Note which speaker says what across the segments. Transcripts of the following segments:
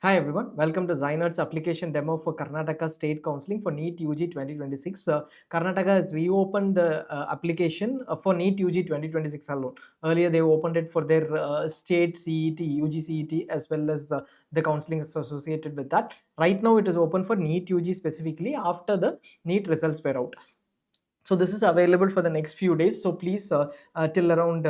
Speaker 1: Hi everyone, welcome to ZyNerd's application demo for Karnataka State Counselling for NEET UG 2026. Karnataka has reopened the application for NEET UG 2026 alone. Earlier they opened it for their state CET, UG CET as well as the counselling associated with that. Right now it is open for NEET UG specifically after the NEET results were out. So this is available for the next few days. So please till around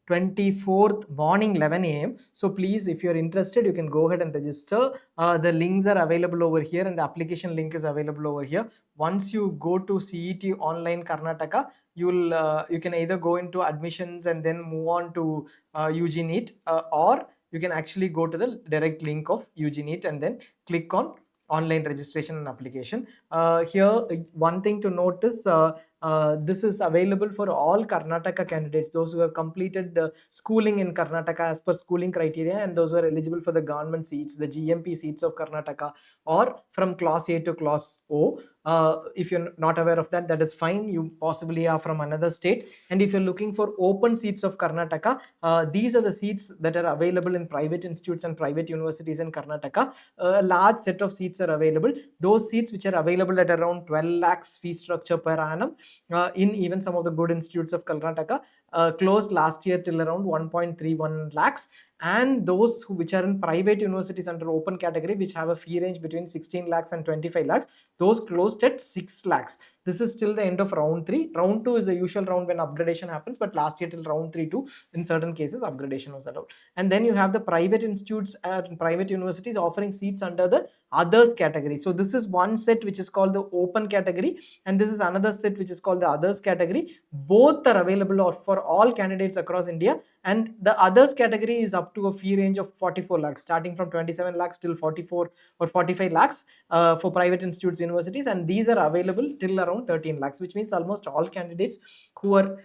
Speaker 1: 24th morning 11 a.m. So please, if you're interested, you can go ahead and register. The links are available over here and the application link is available over here. Once you go to CET Online Karnataka, you can either go into admissions and then move on to UG NEET, or you can actually go to the direct link of UG NEET and then click on online registration and application. Here, one thing to notice, this is available for all Karnataka candidates, those who have completed schooling in Karnataka as per schooling criteria, and those who are eligible for the government seats, the GMP seats of Karnataka, or from class A to class O. If you're not aware of that, that is fine. You possibly are from another state. And if you're looking for open seats of Karnataka, these are the seats that are available in private institutes and private universities in Karnataka. A large set of seats are available. Those seats which are available at around 12 lakhs fee structure per annum in even some of the good institutes of Karnataka closed last year till around 1.31 lakhs. And those which are in private universities under open category, which have a fee range between 16 lakhs and 25 lakhs, those closed at 6 lakhs. This is still the end of round 3. Round 2 is the usual round when upgradation happens, but last year till round 3 too, in certain cases upgradation was allowed. And then you have the private institutes and private universities offering seats under the others category. So this is one set which is called the open category, and this is another set which is called the others category. Both are available for all candidates across India, and the others category is up to a fee range of 44 lakhs, starting from 27 lakhs till 44 or 45 lakhs for private institutes, universities, and these are available till around 13 lakhs, which means almost all candidates who are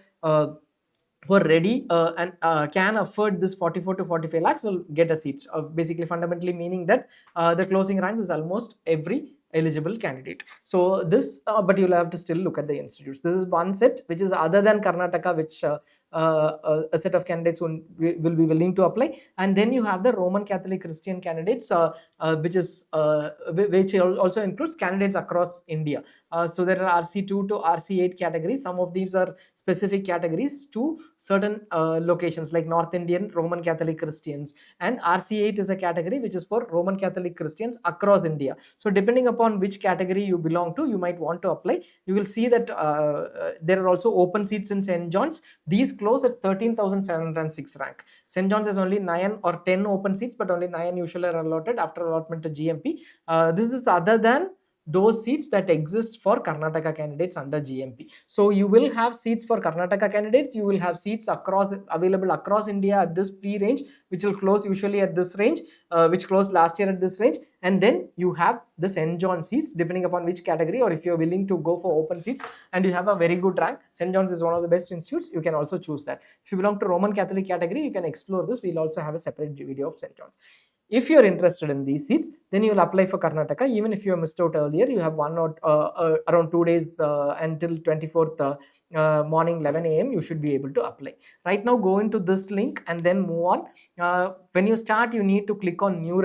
Speaker 1: ready and can afford this 44 to 45 lakhs will get a seat, basically fundamentally meaning that the closing ranks is almost every eligible candidate. So this but you'll have to still look at the institutes. This is one set which is other than Karnataka, which a set of candidates will be willing to apply. And then you have the Roman Catholic Christian candidates, which also includes candidates across India. So there are RC2 to RC8 categories. Some of these are specific categories to certain locations like North Indian Roman Catholic Christians, and RC8 is a category which is for Roman Catholic Christians across India. So depending upon which category you belong to, you might want to apply. You will see that there are also open seats in St. John's. These close at 13,706 rank. St. John's has only 9 or 10 open seats, but only 9 usually are allotted after allotment to GMP. This is other than those seats that exist for Karnataka candidates under GMP. So you will have seats for Karnataka candidates. You will have seats available across India at this fee range, which will close usually at this range, which closed last year at this range. And then you have the St. John seats, depending upon which category, or if you're willing to go for open seats and you have a very good rank, St. John's is one of the best institutes, you can also choose that. If you belong to Roman Catholic category, you can explore this. We'll also have a separate video of St. John's. If you're interested in these seats, then you will apply for Karnataka. Even if you missed out earlier, you have around 2 days until 24th morning 11 a.m. you should be able to apply. Right now, go into this link and then move on. When you start, you need to click on new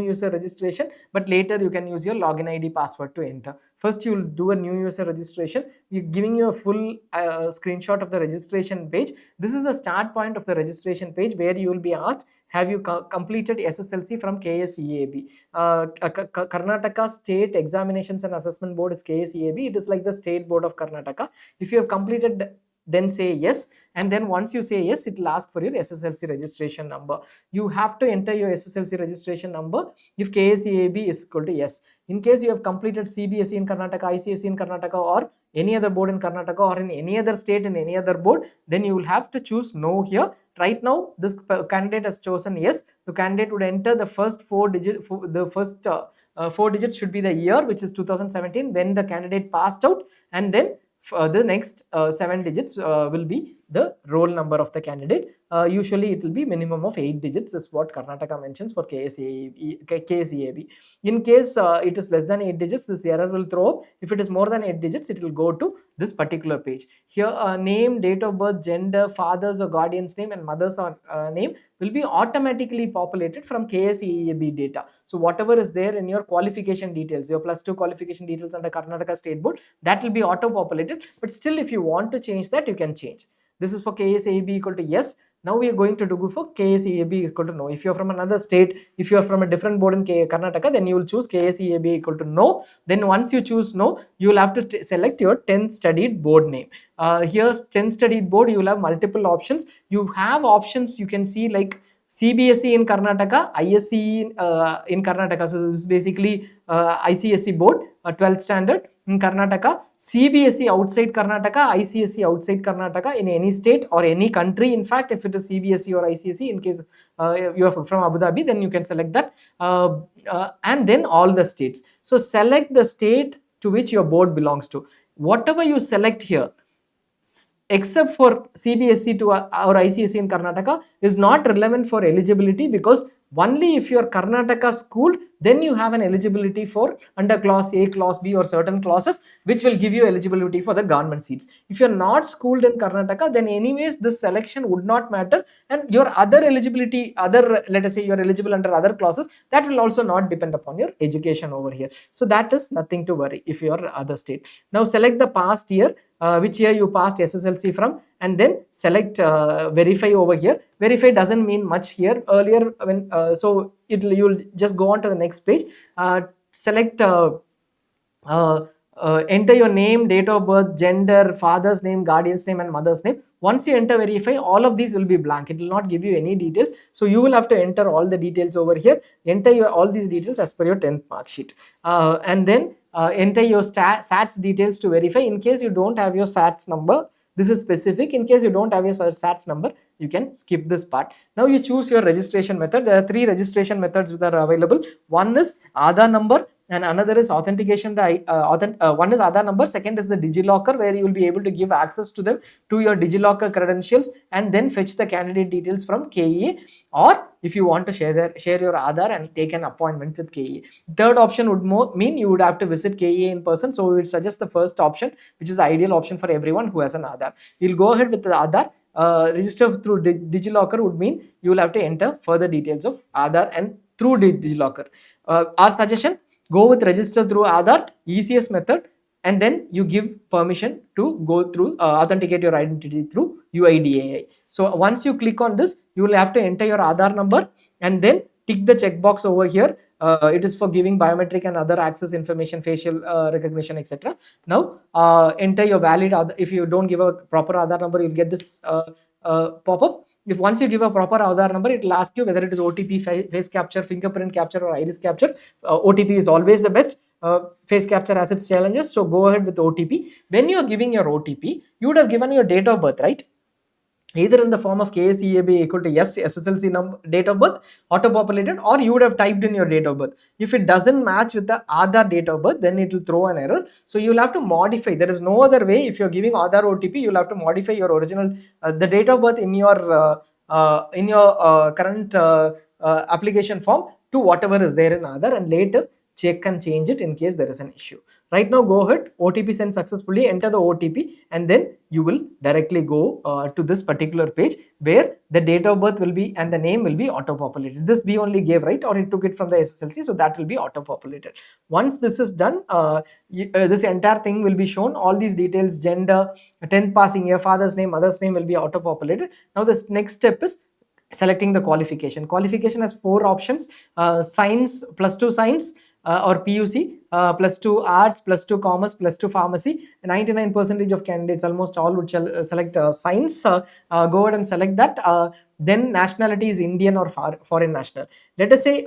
Speaker 1: user registration, but later you can use your login ID password to enter. First, you will do a new user registration. We're giving you a full screenshot of the registration page. This is the start point of the registration page where you will be asked, have you completed SSLC from KSEAB? Karnataka State Examinations and Assessment Board is KSEAB. It is like the state board of Karnataka. If you have completed, then say yes. And then once you say yes, it will ask for your SSLC registration number. You have to enter your SSLC registration number if KSEAB is equal to yes. In case you have completed CBSE in Karnataka, ICSE in Karnataka, or any other board in Karnataka, or in any other state in any other board, then you will have to choose no here. Right now, this candidate has chosen yes. The candidate would enter the first 4 digits. The first 4 digits should be the year, which is 2017, when the candidate passed out, and then the next 7 digits will be the roll number of the candidate. usually it will be minimum of 8 digits is what Karnataka mentions for KSEAB. In case it is less than 8 digits, this error will throw up. If it is more than 8 digits, it will go to this particular page. Here name, date of birth, gender, father's or guardian's name and mother's name will be automatically populated from KSEAB data. So whatever is there in your qualification details, your +2 qualification details under Karnataka State Board, that will be auto populated. But still, if you want to change that, you can change. This is for KSEAB equal to yes. Now we are going to do for KSEAB equal to no. If you are from another state, if you are from a different board in Karnataka, then you will choose KSEAB equal to no. Then once you choose no, you will have to select your 10th studied board name. Here's 10th studied board. You will have multiple options. You have options, you can see, like CBSE in Karnataka, ISC in Karnataka. So this is basically ICSE board, 12th standard in Karnataka, CBSE outside Karnataka, ICSE outside Karnataka, in any state or any country. In fact, if it is CBSE or ICSE, in case you are from Abu Dhabi, then you can select that, and then all the states. So select the state to which your board belongs to. Whatever you select here, except for CBSE to or ICSE in Karnataka, is not relevant for eligibility, because only if you are Karnataka school, then you have an eligibility for under class A, class B or certain classes, which will give you eligibility for the government seats. If you are not schooled in Karnataka, then anyways this selection would not matter, and your other eligibility, let us say you are eligible under other classes, that will also not depend upon your education over here. So that is nothing to worry if you are other state. Now select the past year, which year you passed SSLC from, and then select verify over here. Verify doesn't mean much here. Earlier when so you'll just go on to the next page, select enter your name, date of birth, gender, father's name, guardian's name and mother's name. Once you enter verify, all of these will be blank. It will not give you any details. So you will have to enter all the details over here. Enter all these details as per your 10th mark sheet, and then enter your SATs details to verify. In case you don't have your SATs number, this is specific. In case you don't have your SATs number, you can skip this part. Now you choose your registration method. There are 3 registration methods that are available. One is Aadhaar number, and another is authentication. One is Aadhaar number, second is the DigiLocker, where you will be able to give access to them to your DigiLocker credentials and then fetch the candidate details from KEA, or if you want to share your Aadhaar and take an appointment with KEA. Third option would mean you would have to visit KEA in person. So we would suggest the first option, which is the ideal option for everyone who has an Aadhaar. We'll go ahead with the Aadhaar. Register through DigiLocker would mean you will have to enter further details of Aadhaar and through DigiLocker. Our suggestion, go with register through Aadhaar, easiest method, and then you give permission to go through authenticate your identity through UIDAI. So once you click on this, you will have to enter your Aadhaar number and then tick the checkbox over here. It is for giving biometric and other access information, facial recognition, etc. Now enter your valid Aadhaar. If you don't give a proper Aadhaar number, you'll get this pop-up. If once you give a proper Aadhaar number, it will ask you whether it is OTP, face capture, fingerprint capture or iris capture. OTP is always the best. Face capture has its challenges, so go ahead with OTP. When you are giving your OTP, you would have given your date of birth, right? Either in the form of KSEAB equal to yes, SSLC number, date of birth, auto-populated, or you would have typed in your date of birth. If it doesn't match with the Aadhaar date of birth, then it will throw an error. So you will have to modify. There is no other way. If you're giving Aadhaar OTP, you will have to modify your original, the date of birth in your current application form to whatever is there in Aadhaar, and later check and change it in case there is an issue. Right now, go ahead, OTP sent successfully, enter the OTP, and then you will directly go to this particular page where the date of birth will be and the name will be auto-populated. This we only gave, right, or it took it from the SSLC, so that will be auto-populated. Once this is done, this entire thing will be shown. All these details, gender, 10th passing year, father's name, mother's name will be auto-populated. Now this next step is selecting the qualification. Qualification has 4 options: science, +2 science, or PUC, +2 arts, +2 commerce, +2 pharmacy. 99% of candidates, almost all, would select science. Go ahead and select that. Then nationality is Indian or foreign national. Let us say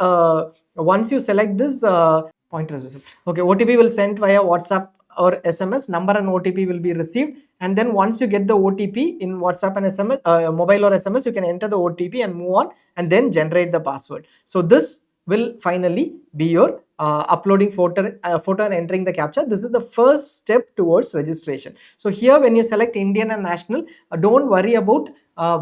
Speaker 1: once you select this, pointer is visible. Okay, OTP will send via WhatsApp or SMS. Number and OTP will be received, and then once you get the OTP in WhatsApp and SMS, mobile or SMS, you can enter the OTP and move on, and then generate the password. So this will finally be your uploading photo and entering the captcha. This is the first step towards registration. So here when you select Indian and national, don't worry about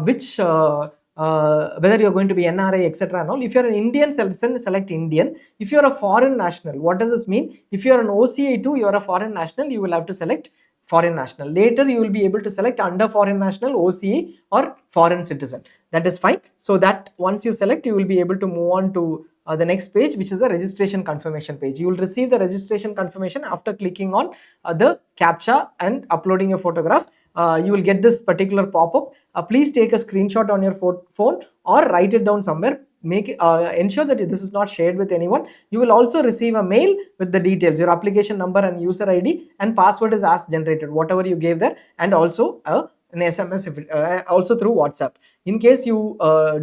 Speaker 1: which whether you're going to be NRI, etc. and all. If you're an Indian citizen, select Indian. If you're a foreign national, what does this mean? If you're an OCA2, you're a foreign national, you will have to select foreign national. Later you will be able to select under foreign national, OCA or foreign citizen. That is fine. So that once you select, you will be able to move on to the next page, which is the registration confirmation page. You will receive the registration confirmation after clicking on the captcha and uploading your photograph. You will get this particular pop-up. Please take a screenshot on your phone or write it down somewhere. Ensure that this is not shared with anyone. You will also receive a mail with the details, your application number and user ID, and password is as generated, whatever you gave there, and also an SMS also through WhatsApp. In case you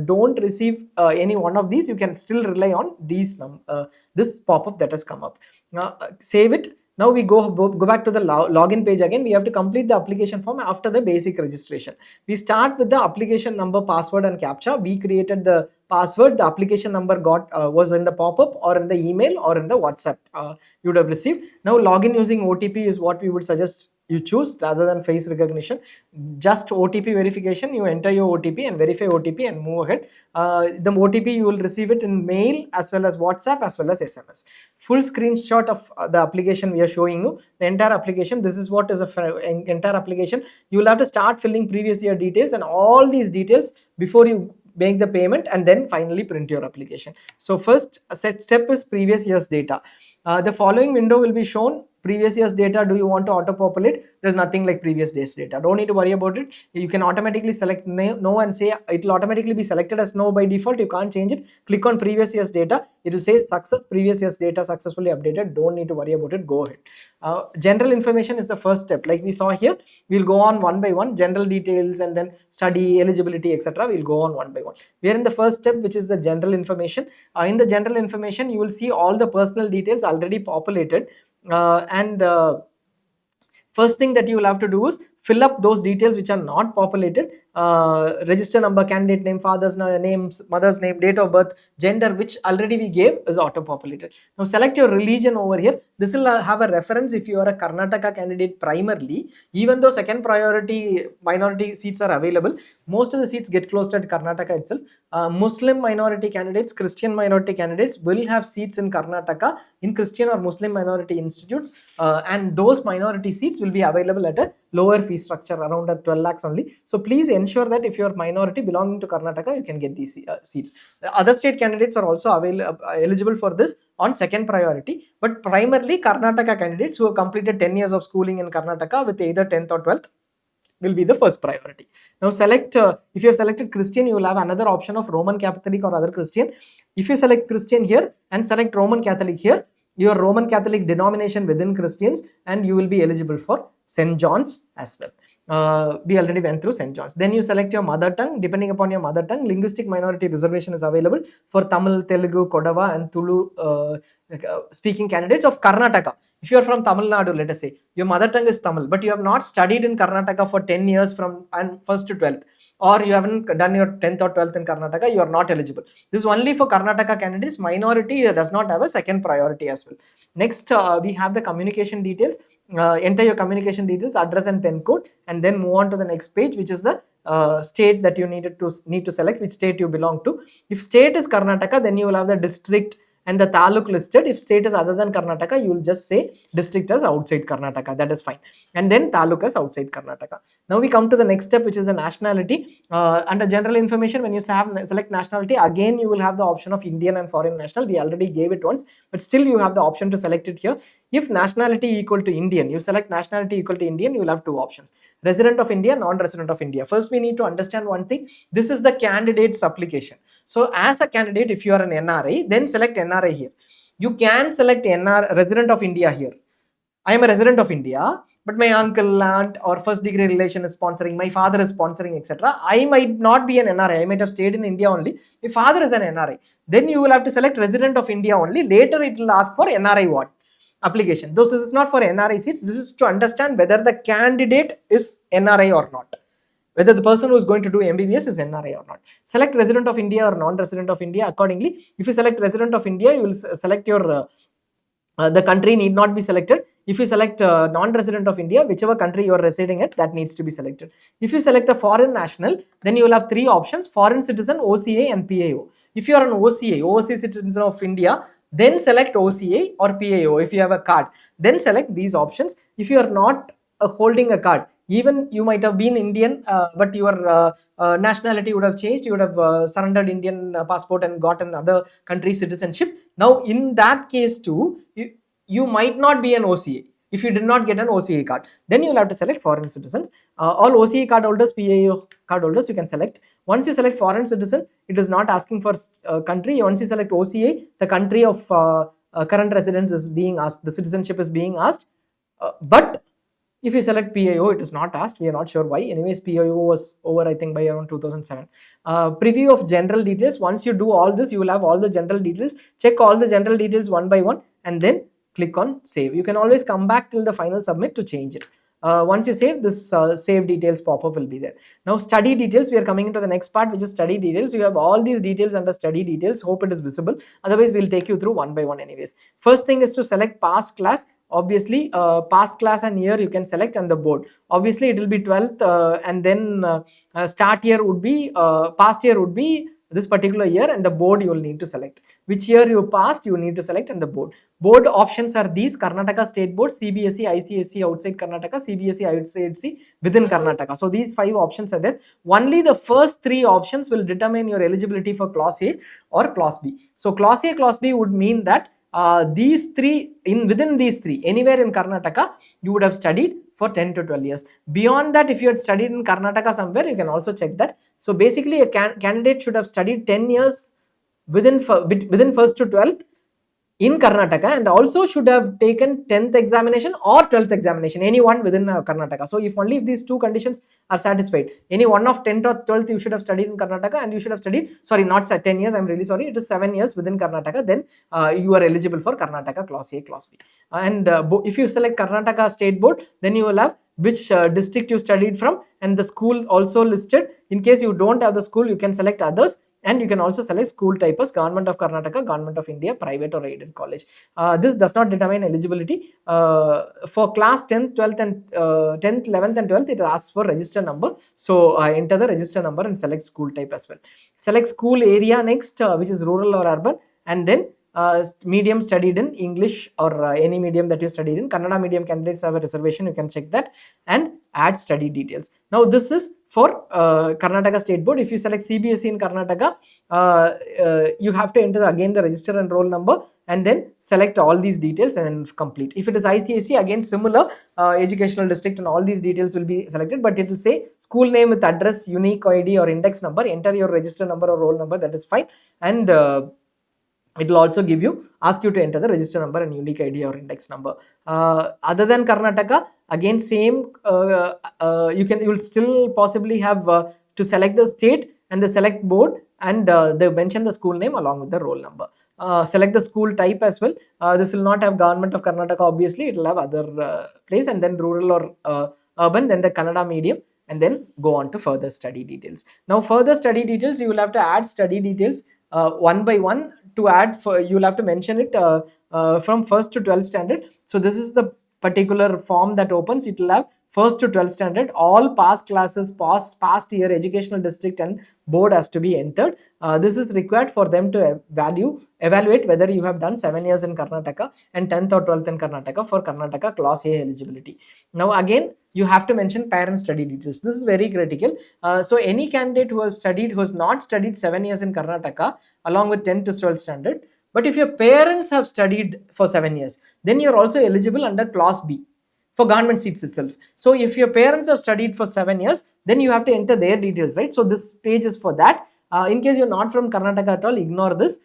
Speaker 1: don't receive any one of these, you can still rely on these this pop-up that has come up. Save it. Now we go back to the login page again. We have to complete the application form after the basic registration. We start with the application number, password and captcha. We created the password. The application number was in the pop-up or in the email or in the WhatsApp you would have received. Now login using OTP is what we would suggest you choose rather than face recognition. Just OTP verification. You enter your OTP and verify OTP and move ahead. The OTP you will receive it in mail as well as WhatsApp as well as SMS. Full screenshot of the application we are showing you, the entire application. This is what is an entire application. You will have to start filling previous year details and all these details before you make the payment, and then finally print your application. So first step is previous year's data. The following window will be shown. Previous year's data, do you want to auto populate? There's nothing like previous days data. Don't need to worry about it. You can automatically select no and say it will automatically be selected as no by default. You can't change it. Click on previous year's data. It will say success, previous year's data successfully updated. Don't need to worry about it. Go ahead. General information is the first step. Like we saw here, we'll go on one by one. General details and then study, eligibility, etc. We'll go on one by one. We are in the first step, which is the general information. In the general information, you will see all the personal details already populated. First thing that you will have to do is fill up those details which are not populated. Register number, candidate name, father's name, mother's name, date of birth, gender, which already we gave, is auto populated. Now select your religion over here. This will have a reference if you are a Karnataka candidate primarily. Even though second priority minority seats are available, most of the seats get closed at Karnataka itself. Muslim minority candidates, Christian minority candidates will have seats in Karnataka in Christian or Muslim minority institutes, and those minority seats will be available at a lower fee structure, around at 12 lakhs only. So please ensure that if you are minority belonging to Karnataka, you can get these seats. The other state candidates are also eligible for this on second priority, but primarily Karnataka candidates who have completed 10 years of schooling in Karnataka with either 10th or 12th will be the first priority. Now select, if you have selected Christian, you will have another option of Roman Catholic or other Christian. If you select Christian here and select Roman Catholic here, your Roman Catholic denomination within Christians, and you will be eligible for St. John's as well. We already went through St. John's. Then you select your mother tongue. Depending upon your mother tongue, linguistic minority reservation is available for Tamil, Telugu, Kodava and Tulu speaking candidates of Karnataka. If you are from Tamil Nadu, let us say, your mother tongue is Tamil, but you have not studied in Karnataka for 10 years from 1st to 12th, or you haven't done your 10th or 12th in Karnataka, you are not eligible. This is only for Karnataka candidates. Minority does not have a second priority as well. Next, we have the communication details. Enter your communication details, address and PIN code, and then move on to the next page, which is the state that you need to select, which state you belong to. If state is Karnataka, then you will have the district and the taluk listed. If state is other than Karnataka, you will just say district as outside Karnataka. That is fine. And then taluk as outside Karnataka. Now we come to the next step, which is the nationality. Under general information, when you select nationality, again you will have the option of Indian and foreign national. We already gave it once, but still you have the option to select it here. If nationality equal to Indian, you select nationality equal to Indian, you will have two options: resident of India, non-resident of India. First, we need to understand one thing. This is the candidate's application. So as a candidate, if you are an NRI, then select NRI here. You can select resident of India here. I am a resident of India, but my uncle, aunt or first degree relation is sponsoring, my father is sponsoring, etc. I might not be an NRI. I might have stayed in India only. My father is an NRI. Then you will have to select resident of India only. Later it will ask for NRI what? Application. This is not for NRI seats. This is to understand whether the candidate is NRI or not. whether the person who is going to do MBBS is NRI or not. Select resident of India or non-resident of India accordingly. If you select resident of India, you will select your the country need not be selected. If you select non-resident of India, whichever country you are residing at, that needs to be selected. If you select a foreign national, then you will have three options: foreign citizen, OCA and PAO. If you are an OCA, overseas citizen of India, then select OCA or PAO. If you have a card, then select these options. If you are not holding a card, even you might have been Indian, but your nationality would have changed, you would have surrendered Indian passport and got another country citizenship. Now in that case too, you might not be an OCA if you did not get an OCA card. Then you will have to select foreign citizens. All OCA card holders, PAO card holders, you can select. Once you select foreign citizen, it is not asking for country. Once you select OCA, the country of current residence is being asked, the citizenship is being asked. But if you select PIO, it is not asked. We are not sure why. Anyways, PIO was over, I think, by around 2007. Preview of general details. Once you do all this, you will have all the general details. Check all the general details one by one and then click on save. You can always come back till the final submit to change it. Once you save, this save details pop-up will be there. Now study details, we are coming into the next part, which is study details. You have all these details under study details. Hope it is visible. Otherwise, we'll take you through one by one anyways. First thing is to select past class. Obviously past class and year you can select, and the board. Obviously it will be 12th and then start year would be past year would be this particular year, and the board you will need to select. Which year you passed you need to select, and the board. Board options are these: Karnataka State Board, CBSE, ICSE outside Karnataka, CBSE outside within Karnataka. So these 5 options are there. Only the first 3 options will determine your eligibility for class A or class B. So class A, class B would mean that these 3, within these 3, anywhere in Karnataka you would have studied for 10 to 12 years. Beyond that, if you had studied in Karnataka somewhere, you can also check that. So basically a candidate should have studied 10 years within 1st to 12th in Karnataka, and also should have taken 10th examination or 12th examination, any one within Karnataka. So if only if these 2 conditions are satisfied, any one of 10th or 12th you should have studied in Karnataka, and you should have studied, sorry, not 10 years, I'm really sorry, it is 7 years within Karnataka, then you are eligible for Karnataka class A, class B. And if you select Karnataka State Board, then you will have which district you studied from and the school also listed. In case you don't have the school, you can select others. And you can also select school type as Government of Karnataka, Government of India, private or aided college. This does not determine eligibility. For class 10th, 12th and 10th, 11th and 12th, it asks for register number. So enter the register number and select school type as well. Select school area next, which is rural or urban, and then medium studied in English or any medium that you studied in. Kannada medium candidates have a reservation, you can check that, and add study details. Now this is for Karnataka State Board. If you select CBSE in Karnataka, you have to enter again the register and roll number and then select all these details and then complete. If it is ICSE, again similar, educational district and all these details will be selected, but it will say school name with address, unique ID or index number. Enter your register number or roll number, that is fine. And it will also ask you to enter the register number and unique ID or index number. Other than Karnataka, again same, you will still possibly have to select the state and the select board, and they mention the school name along with the roll number. Select the school type as well. This will not have Government of Karnataka, obviously it will have other place, and then rural or urban, then the Kannada medium, and then go on to further study details. Now further study details, you will have to add study details one by one. To add, you will have to mention it from 1st to 12th standard. So this is the particular form that opens. It will have 1st to 12th standard, all past classes, past year, educational district and board has to be entered. This is required for them to evaluate whether you have done 7 years in Karnataka and 10th or 12th in Karnataka for Karnataka class A eligibility. Now again, you have to mention parent study details. This is very critical. So any candidate who has not studied 7 years in Karnataka along with 10th to 12th standard, but if your parents have studied for 7 years, then you're also eligible under class B for government seats itself. So if your parents have studied for 7 years, then you have to enter their details, right? So this page is for that. In case you're not from Karnataka at all, ignore this.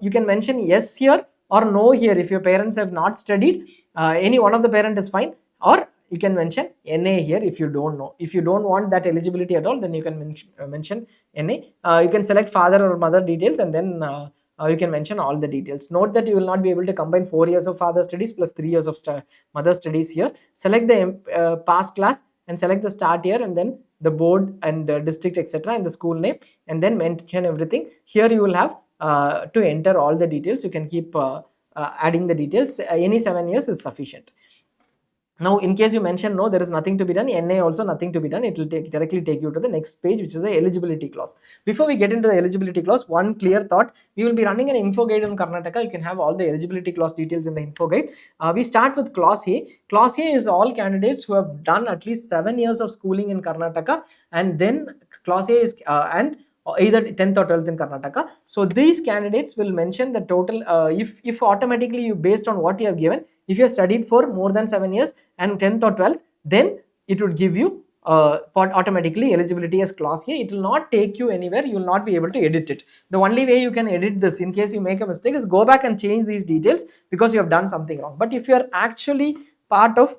Speaker 1: You can mention yes here or no here. If your parents have not studied, any one of the parent is fine, or you can mention NA here if you don't know. If you don't want that eligibility at all, then you can mention NA. You can select father or mother details, and then you can mention all the details. Note that you will not be able to combine 4 years of father studies plus 3 years of mother studies here. Select the past class and select the start year, and then the board and the district, etc., and the school name, and then mention everything. Here you will have to enter all the details. You can keep adding the details. Any 7 years is sufficient. Now, in case you mention no, there is nothing to be done, NA also nothing to be done, it will directly take you to the next page, which is the eligibility clause. Before we get into the eligibility clause, one clear thought: we will be running an info guide on Karnataka. You can have all the eligibility clause details in the info guide. We start with clause A. Clause A is all candidates who have done at least 7 years of schooling in Karnataka, and then clause A is and either 10th or 12th in Karnataka. So these candidates will mention the total, if automatically you, based on what you have given, if you have studied for more than 7 years and 10th or 12th, then it would give you automatically eligibility as clause A. It will not take you anywhere. You will not be able to edit it. The only way you can edit this, in case you make a mistake, is go back and change these details because you have done something wrong. But if you are actually part of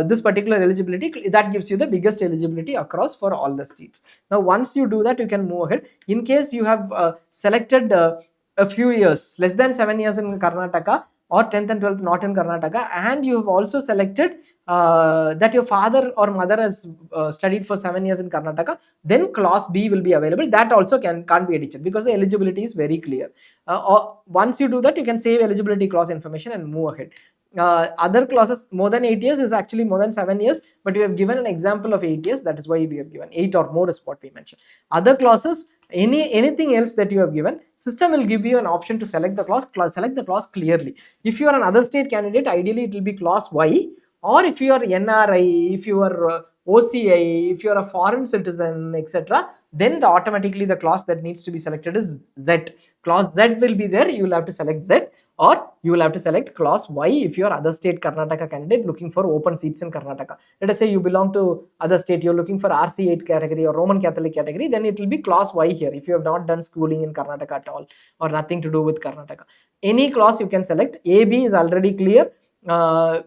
Speaker 1: this particular eligibility, that gives you the biggest eligibility across for all the states. Now, once you do that, you can move ahead. In case you have selected a few years, less than 7 years in Karnataka, or 10th and 12th not in Karnataka, and you have also selected that your father or mother has studied for 7 years in Karnataka, then clause B will be available. That also can't be edited because the eligibility is very clear. Or once you do that, you can save eligibility clause information and move ahead. Other clauses, more than 8 years is actually more than 7 years, but we have given an example of 8 years. That is why we have given 8 or more is what we mentioned. Other clauses, anything else that you have given, system will give you an option to select the clause. Select the clause clearly. If you are an other state candidate, ideally it will be clause Y, or if you are NRI, if you are OCI, if you are a foreign citizen, etc., then automatically the clause that needs to be selected is Z. Clause Z will be there. You will have to select Z, or you will have to select clause Y if you are other state Karnataka candidate looking for open seats in Karnataka. Let us say you belong to other state, you're looking for RC8 category or Roman Catholic category, then it will be clause Y here if you have not done schooling in Karnataka at all or nothing to do with Karnataka. Any clause you can select. AB is already clear,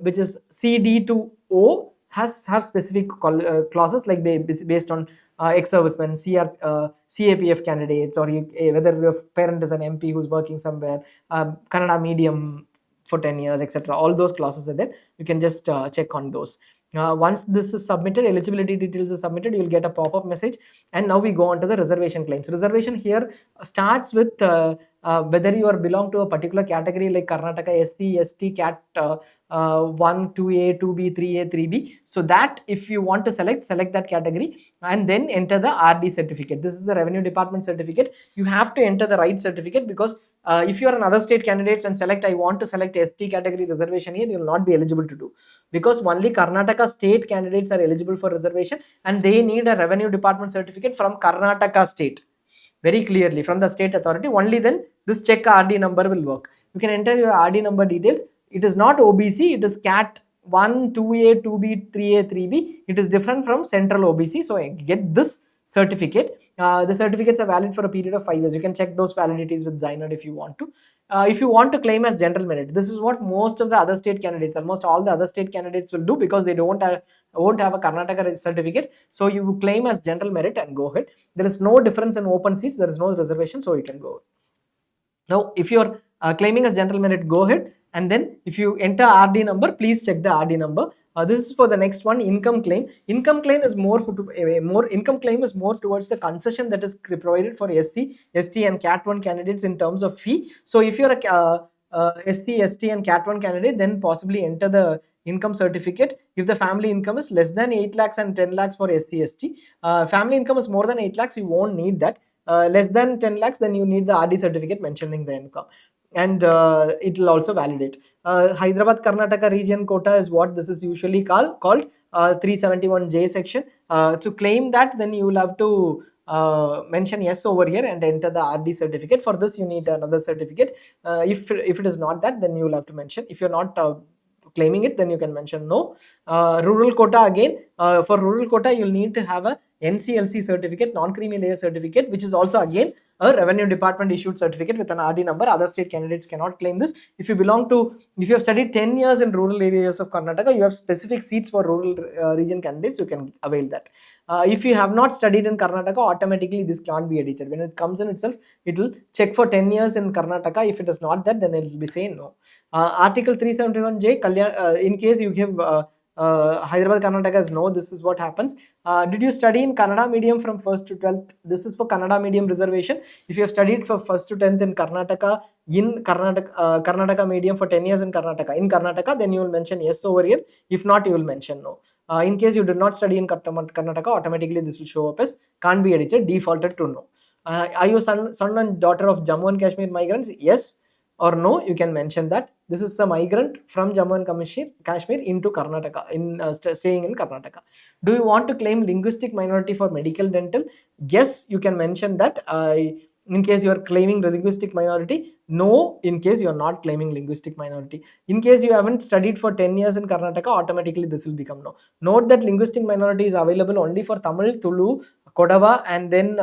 Speaker 1: which is CD to O have specific clauses like based on ex-servicemen, CAPF candidates, or whether your parent is an MP who's working somewhere, Kannada medium for 10 years, etc. All those clauses are there. You can just check on those. Once this is submitted, eligibility details is submitted, you will get a pop-up message. And now we go on to the reservation claims. Reservation here starts with whether you are belong to a particular category like Karnataka SC, ST, CAT 1, 2A, 2B, 3A, 3B. So that if you want to select that category and then enter the RD certificate. This is the Revenue Department certificate. You have to enter the right certificate because if you are another state candidates and select, I want to select ST category reservation here, you will not be eligible to do, because only Karnataka state candidates are eligible for reservation and they need a Revenue Department certificate from Karnataka state. Very clearly from the state authority, only then this check RD number will work. You can enter your RD number details. It is not OBC, it is CAT 1, 2A, 2B, 3A, 3B. It is different from central OBC. So get this certificate. The certificates are valid for a period of 5 years. You can check those validities with ZyNerd if you want to. If you want to claim as general merit, this is what most of the other state candidates, almost all the other state candidates will do, because they won't have a Karnataka certificate. So you claim as general merit and go ahead. There is no difference in open seats. There is no reservation, so you can go. Now, if you're claiming as general merit, go ahead. And then if you enter RD number, please check the RD number. This is for the next one, income claim. Income claim is more towards the concession that is provided for SC, ST and CAT 1 candidates in terms of fee. So if you're a SC, ST and CAT 1 candidate, then possibly enter the income certificate if the family income is less than 8 lakhs and 10 lakhs for SC, ST. Family income is more than 8 lakhs, you won't need that. Less than 10 lakhs, then you need the RD certificate mentioning the income, and it will also validate. Hyderabad Karnataka region quota is what this is usually called 371J section. To claim that, then you will have to mention yes over here and enter the RD certificate. For this you need another certificate. If it is not that, then you will have to mention. If you're not claiming it, then you can mention no. Rural quota, again, for rural quota you'll need to have a NCLC certificate, non-creamy layer certificate, which is also again a Revenue Department issued certificate with an RD number. Other state candidates cannot claim this. If you have studied 10 years in rural areas of Karnataka, you have specific seats for rural region candidates, you can avail that. If you have not studied in Karnataka, automatically this can't be edited. When it comes in itself, it will check for 10 years in Karnataka. If it is not that, then it will be saying no. Article 371J, in case you give Hyderabad, Karnataka is no. This is what happens. Did you study in Kannada medium from 1st to 12th? This is for Kannada medium reservation. If you have studied for 1st to 10th in Karnataka medium for 10 years in Karnataka, then you will mention yes over here. If not, you will mention no. In case you did not study in Karnataka, automatically this will show up as can't be edited, defaulted to no. Are you son and daughter of Jammu and Kashmir migrants? Yes or no, you can mention that. This is a migrant from Jammu and Kashmir into Karnataka, staying in Karnataka. Do you want to claim linguistic minority for medical dental? Yes, you can mention that. In case you are claiming linguistic minority, no, in case you are not claiming linguistic minority. In case you haven't studied for 10 years in Karnataka, automatically this will become no. Note that linguistic minority is available only for Tamil, Tulu, Kodava, and then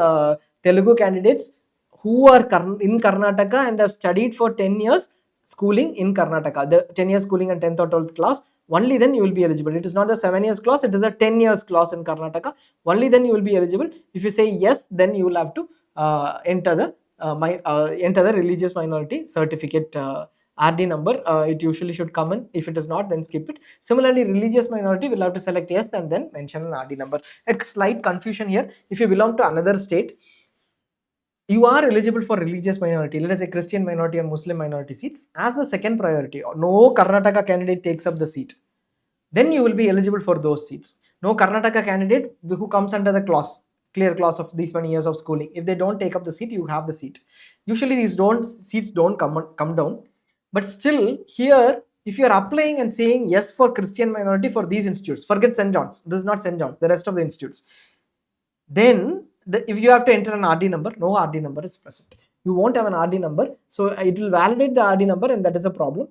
Speaker 1: Telugu candidates who are in Karnataka and have studied for 10 years schooling in Karnataka, the 10 years schooling and 10th or 12th class, only then you will be eligible. It is not a 7 years class, it is a 10 years class in Karnataka. Only then you will be eligible. If you say yes, then you will have to enter the religious minority certificate RD number. It usually should come in. If it is not, then skip it. Similarly, religious minority will have to select yes and then mention an RD number. A slight confusion here. If you belong to another state, you are eligible for religious minority, let us say Christian minority or Muslim minority seats, as the second priority. No Karnataka candidate takes up the seat, then you will be eligible for those seats. No Karnataka candidate who comes under the clear clause of these many years of schooling, if they don't take up the seat, you have the seat. Usually these seats don't come down, but still here, if you are applying and saying yes for Christian minority for these institutes, forget St. John's, this is not St. John's, the rest of the institutes, then if you have to enter an RD number, no RD number is present. You won't have an RD number, so it will validate the RD number, and that is a problem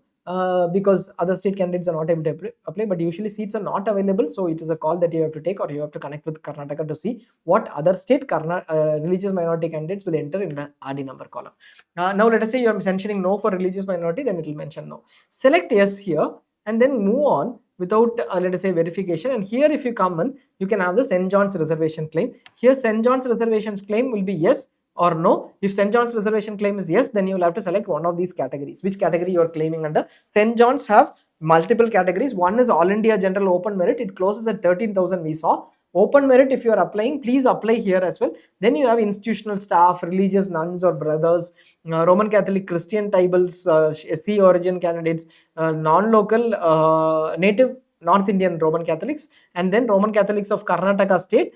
Speaker 1: because other state candidates are not able to apply, but usually seats are not available, so it is a call that you have to take, or you have to connect with Karnataka to see what other state religious minority candidates will enter in the RD number column. Now let us say you are mentioning no for religious minority, then it will mention no. Select yes here and then move on without let us say verification, and here if you come in, you can have the St. John's reservation claim. Here St. John's reservations claim will be yes or no. If St. John's reservation claim is yes, then you will have to select one of these categories. Which category you are claiming under? St. John's have multiple categories. One is All India General Open Merit. It closes at 13,000 we saw. Open Merit, if you are applying, please apply here as well. Then you have institutional staff, religious nuns or brothers, Roman Catholic, Christian tribals, SC origin candidates, non-local, native North Indian Roman Catholics, and then Roman Catholics of Karnataka State,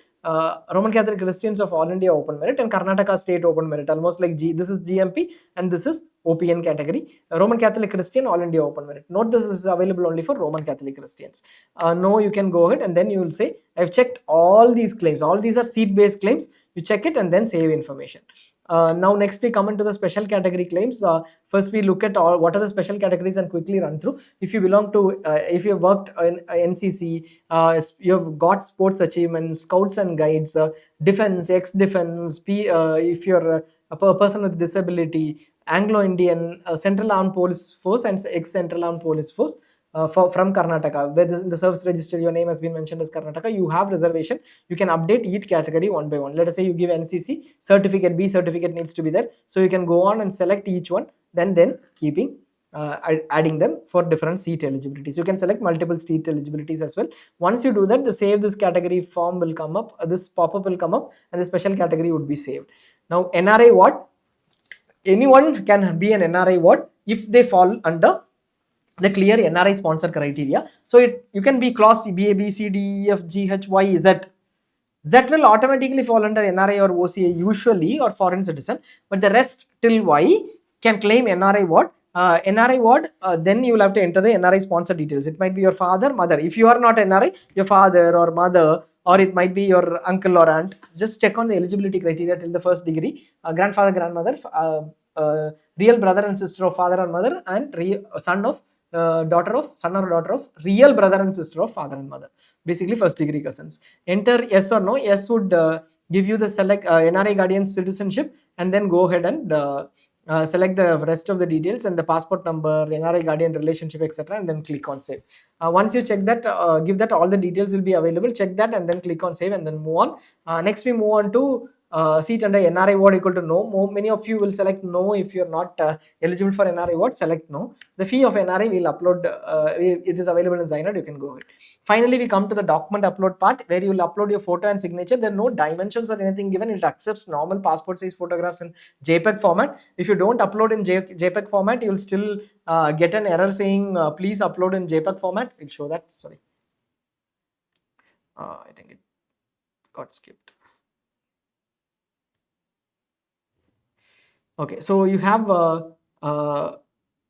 Speaker 1: Roman Catholic Christians of All India Open Merit, and Karnataka State Open Merit, almost like this is GMP and this is OPN category. Roman Catholic Christian, All India Open Merit. Note this is available only for Roman Catholic Christians. No, you can go ahead and then you will say, I've checked all these claims. All these are seat-based claims. You check it and then save information. Now next we come into the special category claims. First we look at what are the special categories and quickly run through. If you belong to, if you have worked in NCC, you have got sports achievements, scouts and guides, defense, ex-defense, if you're a person with disability, Anglo-Indian, Central Armed Police Force and ex-Central Armed Police Force, from Karnataka, where in the service register your name has been mentioned as Karnataka, you have reservation. You can update each category one by one. Let us say you give NCC certificate, B certificate needs to be there, so you can go on and select each one, then keeping adding them for different seat eligibilities. You can select multiple seat eligibilities as well. Once you do that, the save this category form will come up, this pop-up will come up, and the special category would be saved. Now NRI what? Anyone can be an NRI what if they fall under the clear NRI sponsor criteria. So you can be class B, A, B, C, D, E, F, G, H, Y, Z. Z will automatically fall under NRI or OCA usually, or foreign citizen, but the rest till Y can claim NRI what? NRI what? Then you will have to enter the NRI sponsor details. It might be your father, mother. If you are not NRI, your father or mother, or it might be your uncle or aunt. Just check on the eligibility criteria till the first degree. Grandfather, grandmother, real brother and sister of father or mother, and son or daughter of real brother and sister of father and mother, basically first degree cousins. Enter yes or no. Yes would give you the select NRI guardian citizenship, and then go ahead and select the rest of the details and the passport number, NRI guardian relationship, etc., and then click on save. Once you check that, give that, all the details will be available. Check that and then click on save and then move on. Next we move on to seat under NRI ward equal to no. Many of you will select no. If you're not eligible for NRI ward, select no. The fee of NRI will upload, it is available in ZyNerd, you can go ahead. Finally, we come to the document upload part, where you will upload your photo and signature. There are no dimensions or anything given. It accepts normal passport size photographs in JPEG format. If you don't upload in JPEG format, you will still get an error saying please upload in JPEG format. We'll show that. Sorry, I think it got skipped. Okay, so you have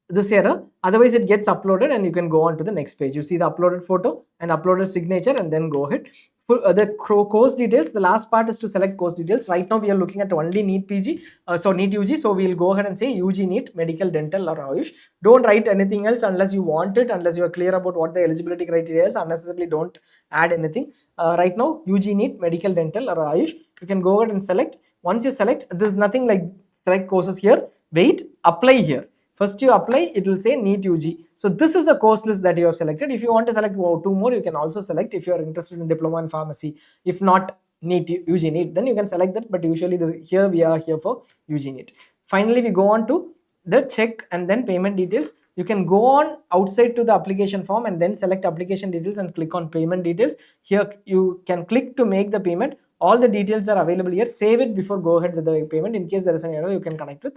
Speaker 1: this error. Otherwise, it gets uploaded and you can go on to the next page. You see the uploaded photo and uploaded signature, and then go ahead. For the course details, the last part is to select course details. Right now, we are looking at only NEET PG, so NEET UG. So we'll go ahead and say UG NEET, medical, dental, or Ayush. Don't write anything else unless you want it, unless you are clear about what the eligibility criteria is. Unnecessarily don't add anything. Right now, UG NEET, medical, dental, or Ayush. You can go ahead and select. Once you select, there's nothing like select courses here. Wait, apply here. First you apply, it will say NEET UG. So this is the course list that you have selected. If you want to select 2 more, you can also select if you are interested in diploma in pharmacy. If not NEET UG NEET, then you can select that. But usually here we are here for UG NEET. Finally, we go on to the check and then payment details. You can go on outside to the application form and then select application details and click on payment details. Here you can click to make the payment. All the details are available here. Save it before go ahead with the payment. In case there is an error, you can connect with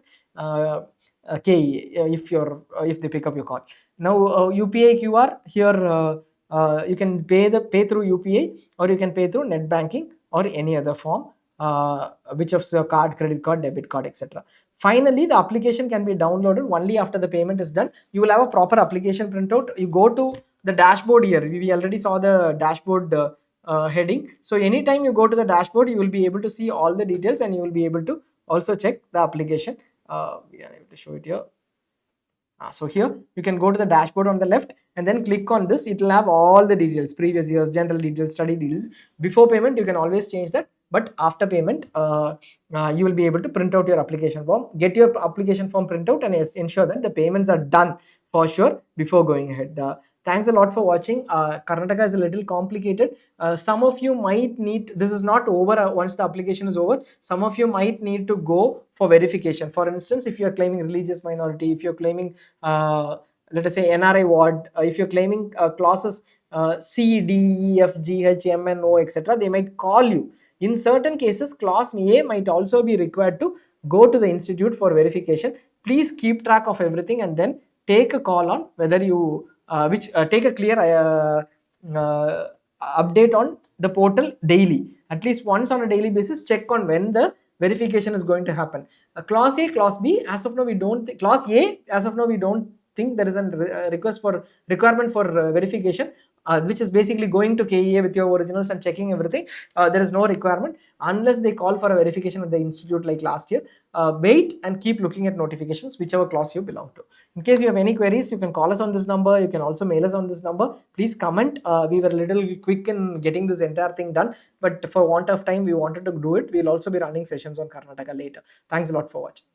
Speaker 1: KE if they pick up your call. Now UPI QR here, you can pay through UPI, or you can pay through net banking or any other form, which of your card, credit card, debit card, etc. Finally, the application can be downloaded only after the payment is done. You will have a proper application printout. You go to the dashboard here. We already saw the dashboard heading. So anytime you go to the dashboard, you will be able to see all the details, and you will be able to also check the application. We are able to show it here. So here you can go to the dashboard on the left and then click on this. It will have all the details, previous years, general details, study details. Before payment, you can always change that, but after payment, you will be able to print out your application form. Get your application form printout and ensure that the payments are done for sure before going ahead. Thanks a lot for watching. Karnataka is a little complicated. Some of you might need, this is not over once the application is over. Some of you might need to go for verification. For instance, if you are claiming religious minority, if you're claiming let us say NRI ward, if you're claiming clauses C, D, E, F, G, H, M, N, O, etc., they might call you. In certain cases, clause A might also be required to go to the institute for verification. Please keep track of everything and then take a call on whether you take a clear update on the portal daily. At least once on a daily basis, check on when the verification is going to happen. Clause A, clause B, as of now we don't clause A, as of now we don't think there is a requirement for verification, which is basically going to KEA with your originals and checking everything. There is no requirement unless they call for a verification at the institute like last year. Wait and keep looking at notifications, whichever class you belong to. In case you have any queries, you can call us on this number. You can also mail us on this number. Please comment. We were a little quick in getting this entire thing done, but for want of time, we wanted to do it. We'll also be running sessions on Karnataka later. Thanks a lot for watching.